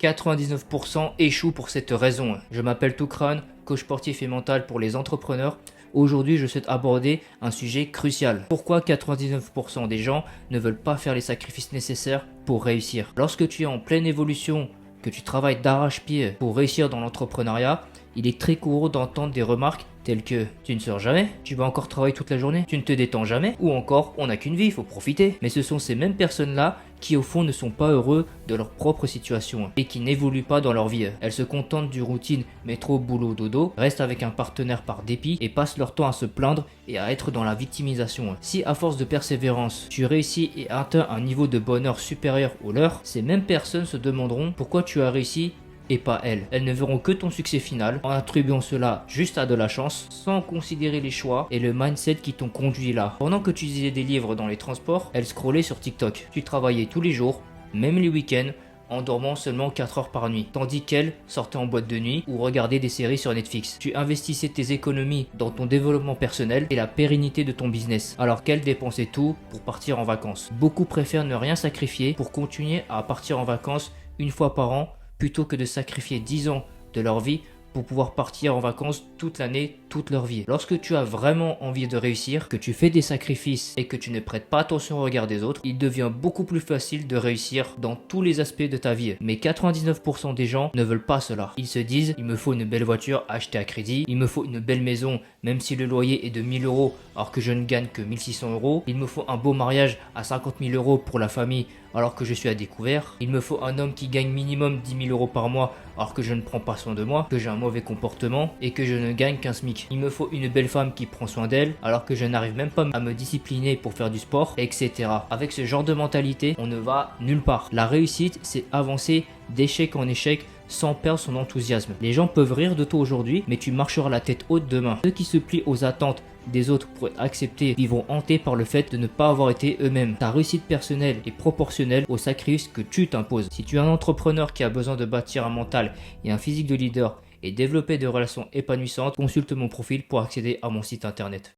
99% échouent pour cette raison. Je m'appelle Toukran, coach sportif et mental pour les entrepreneurs. Aujourd'hui, je souhaite aborder un sujet crucial. Pourquoi 99% des gens ne veulent pas faire les sacrifices nécessaires pour réussir? Lorsque tu es en pleine évolution, que tu travailles d'arrache-pied pour réussir dans l'entrepreneuriat, il est très courant d'entendre des remarques telles que « tu ne sors jamais, tu vas encore travailler toute la journée, tu ne te détends jamais » ou encore « on n'a qu'une vie, il faut profiter ». Mais ce sont ces mêmes personnes-là qui au fond ne sont pas heureux de leur propre situation et qui n'évoluent pas dans leur vie. Elles se contentent du routine métro, boulot, dodo, restent avec un partenaire par dépit et passent leur temps à se plaindre et à être dans la victimisation. Si à force de persévérance, tu réussis et atteins un niveau de bonheur supérieur au leur, ces mêmes personnes se demanderont pourquoi tu as réussi et pas elles. Elles ne verront que ton succès final en attribuant cela juste à de la chance sans considérer les choix et le mindset qui t'ont conduit là. Pendant que tu lisais des livres dans les transports, elles scrollaient sur TikTok. Tu travaillais tous les jours, même les week-ends, en dormant seulement 4 heures par nuit, tandis qu'elles sortaient en boîte de nuit ou regardaient des séries sur Netflix. Tu investissais tes économies dans ton développement personnel et la pérennité de ton business, alors qu'elles dépensaient tout pour partir en vacances. Beaucoup préfèrent ne rien sacrifier pour continuer à partir en vacances une fois par an plutôt que de sacrifier 10 ans de leur vie pour pouvoir partir en vacances toute l'année, toute leur vie. Lorsque tu as vraiment envie de réussir, que tu fais des sacrifices et que tu ne prêtes pas attention au regard des autres, il devient beaucoup plus facile de réussir dans tous les aspects de ta vie. Mais 99% des gens ne veulent pas cela. Ils se disent, il me faut une belle voiture achetée à crédit, il me faut une belle maison même si le loyer est de 1000 euros alors que je ne gagne que 1600 euros, il me faut un beau mariage à 50 000 euros pour la famille alors que je suis à découvert, il me faut un homme qui gagne minimum 10 000 euros par mois alors que je ne prends pas soin de moi, que j'ai un mauvais comportement et que je ne gagne qu'un SMIC. Il me faut une belle femme qui prend soin d'elle alors que je n'arrive même pas à me discipliner pour faire du sport, etc. Avec ce genre de mentalité, on ne va nulle part. La réussite, c'est avancer d'échec en échec sans perdre son enthousiasme. Les gens peuvent rire de toi aujourd'hui, mais tu marcheras la tête haute demain. Ceux qui se plient aux attentes des autres pour être acceptés vivront hantés par le fait de ne pas avoir été eux-mêmes. Ta réussite personnelle est proportionnelle au sacrifice que tu t'imposes. Si tu es un entrepreneur qui a besoin de bâtir un mental et un physique de leader et développer des relations épanouissantes, consulte mon profil pour accéder à mon site internet.